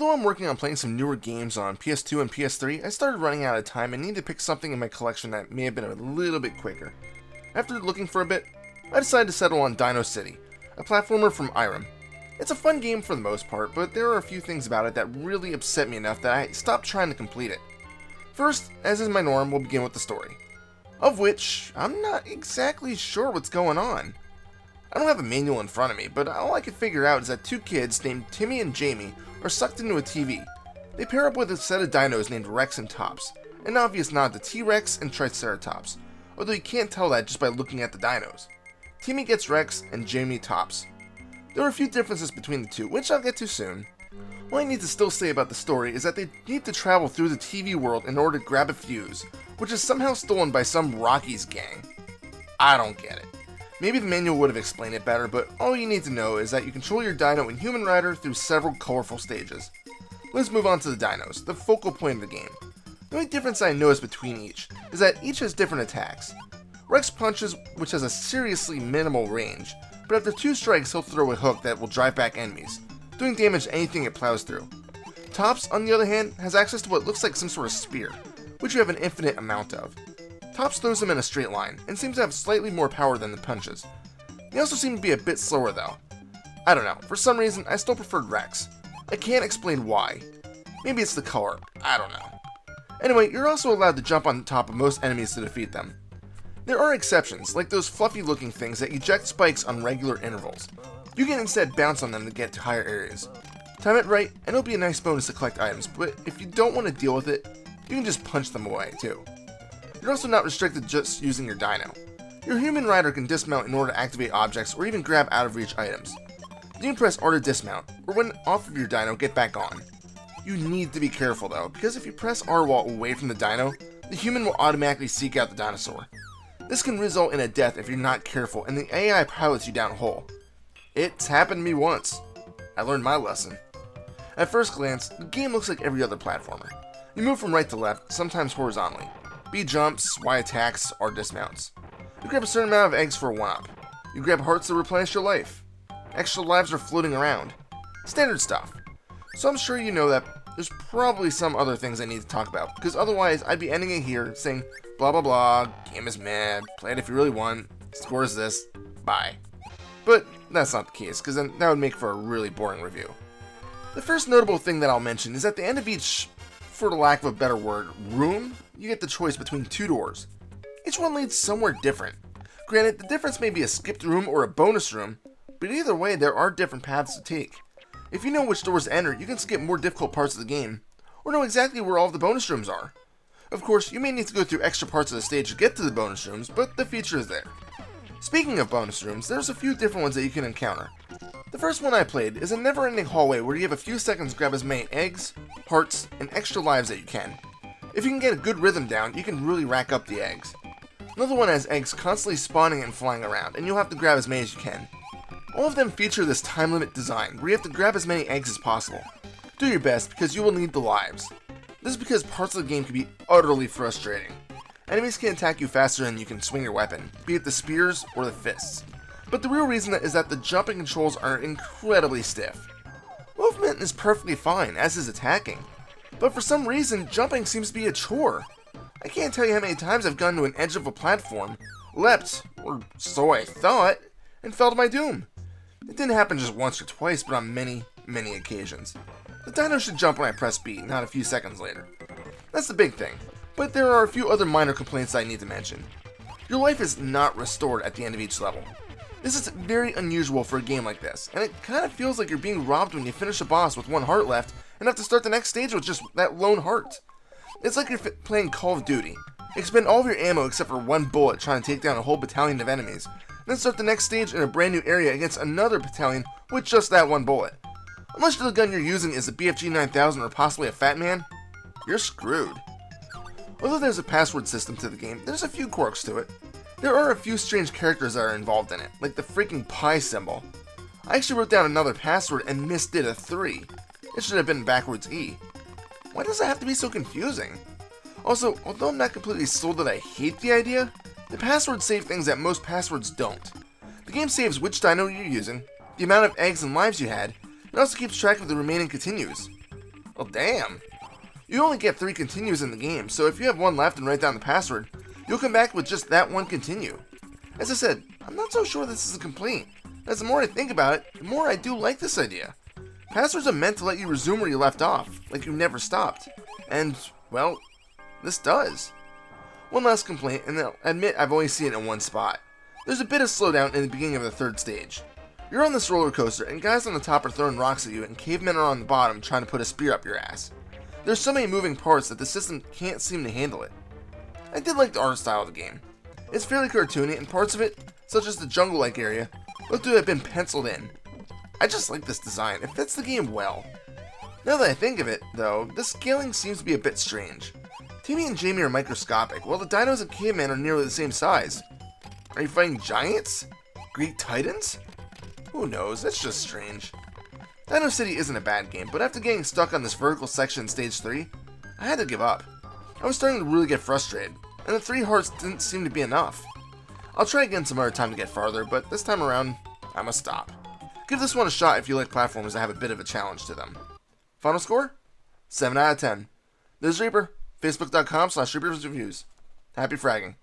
Although I'm working on playing some newer games on PS2 and PS3, I started running out of time and needed to pick something in my collection that may have been a little bit quicker. After looking for a bit, I decided to settle on DinoCity, a platformer from Irem. It's a fun game for the most part, but there are a few things about it that really upset me enough that I stopped trying to complete it. First, as is my norm, we'll begin with the story, of which I'm not exactly sure what's going on. I don't have a manual in front of me, but all I can figure out is that two kids named Timmy and Jamie are sucked into a TV. They pair up with a set of dinos named Rex and Tops, an obvious nod to T-Rex and Triceratops, although you can't tell that just by looking at the dinos. Timmy gets Rex and Jamie Tops. There are a few differences between the two, which I'll get to soon. All I need to still say about the story is that they need to travel through the TV world in order to grab a fuse, which is somehow stolen by some Rockies gang. I don't get it. Maybe the manual would have explained it better, but all you need to know is that you control your dino and human rider through several colorful stages. Let's move on to the dinos, the focal point of the game. The only difference I noticed between each is that each has different attacks. Rex punches, which has a seriously minimal range, but after 2 strikes he'll throw a hook that will drive back enemies, doing damage to anything it plows through. Tops, on the other hand, has access to what looks like some sort of spear, which you have an infinite amount of. Tops throws them in a straight line, and seems to have slightly more power than the punches. They also seem to be a bit slower though. I don't know, for some reason I still preferred Rex. I can't explain why. Maybe it's the color, I don't know. Anyway, you're also allowed to jump on top of most enemies to defeat them. There are exceptions, like those fluffy looking things that eject spikes on regular intervals. You can instead bounce on them to get to higher areas. Time it right, and it'll be a nice bonus to collect items, but if you don't want to deal with it, you can just punch them away too. You're also not restricted to just using your dino. Your human rider can dismount in order to activate objects or even grab out of reach items. You can press R to dismount, or when off of your dino, get back on. You need to be careful though, because if you press R while away from the dino, the human will automatically seek out the dinosaur. This can result in a death if you're not careful and the AI pilots you down a hole. It's happened to me once. I learned my lesson. At first glance, the game looks like every other platformer. You move from right to left, sometimes horizontally. B jumps, Y attacks, R dismounts. You grab a certain amount of eggs for a 1-up. You grab hearts to replenish your life. Extra lives are floating around. Standard stuff. So I'm sure you know that there's probably some other things I need to talk about, because otherwise I'd be ending it here saying blah blah blah, game is mad, play it if you really want, score is this, bye. But that's not the case, because then that would make for a really boring review. The first notable thing that I'll mention is at the end of each, for the lack of a better word, room, you get the choice between 2 doors. Each one leads somewhere different. Granted, the difference may be a skipped room or a bonus room, but either way there are different paths to take. If you know which doors to enter, you can skip more difficult parts of the game, or know exactly where all of the bonus rooms are. Of course, you may need to go through extra parts of the stage to get to the bonus rooms, but the feature is there. Speaking of bonus rooms, there's a few different ones that you can encounter. The first one I played is a never-ending hallway where you have a few seconds to grab as many eggs, hearts, and extra lives that you can. If you can get a good rhythm down, you can really rack up the eggs. Another one has eggs constantly spawning and flying around, and you'll have to grab as many as you can. All of them feature this time limit design, where you have to grab as many eggs as possible. Do your best, because you will need the lives. This is because parts of the game can be utterly frustrating. Enemies can attack you faster than you can swing your weapon, be it the spears or the fists. But the real reason is that the jumping controls are incredibly stiff. Movement is perfectly fine, as is attacking. But for some reason, jumping seems to be a chore. I can't tell you how many times I've gone to an edge of a platform, leapt, or so I thought, and fell to my doom. It didn't happen just once or twice, but on many, many occasions. The dino should jump when I press B, not a few seconds later. That's the big thing, but there are a few other minor complaints I need to mention. Your life is not restored at the end of each level. This is very unusual for a game like this, and it kind of feels like you're being robbed when you finish a boss with 1 heart left and have to start the next stage with just that lone heart. It's like you're playing Call of Duty. Expend all of your ammo except for 1 bullet trying to take down a whole battalion of enemies, then start the next stage in a brand new area against another battalion with just that 1 bullet. Unless the gun you're using is a BFG 9000 or possibly a Fat Man, you're screwed. Although there's a password system to the game, there's a few quirks to it. There are a few strange characters that are involved in it, like the freaking pi symbol. I actually wrote down another password and misdid a 3. It should have been backwards E. Why does it have to be so confusing? Also, although I'm not completely sold that I hate the idea, the passwords save things that most passwords don't. The game saves which dino you're using, the amount of eggs and lives you had, and also keeps track of the remaining continues. Well, damn. You only get 3 continues in the game, so if you have one left and write down the password, you'll come back with just that one continue. As I said, I'm not so sure this is a complaint. As the more I think about it, the more I do like this idea. Passwords are meant to let you resume where you left off, like you never stopped. And, well, this does. One last complaint, and I'll admit I've only seen it in one spot. There's a bit of slowdown in the beginning of the 3rd stage. You're on this roller coaster, and guys on the top are throwing rocks at you, and cavemen are on the bottom trying to put a spear up your ass. There's so many moving parts that the system can't seem to handle it. I did like the art style of the game. It's fairly cartoony, and parts of it, such as the jungle-like area, look to have been penciled in. I just like this design. It fits the game well. Now that I think of it, though, the scaling seems to be a bit strange. Timmy and Jamie are microscopic, while the dinos and cavemen are nearly the same size. Are you fighting giants? Greek titans? Who knows, that's just strange. DinoCity isn't a bad game, but after getting stuck on this vertical section in Stage 3, I had to give up. I was starting to really get frustrated, and the 3 hearts didn't seem to be enough. I'll try again some other time to get farther, but this time around, I must stop. Give this one a shot if you like platformers that have a bit of a challenge to them. Final score? 7 out of 10. This is Reaper, facebook.com/ReapersReviews. Happy fragging.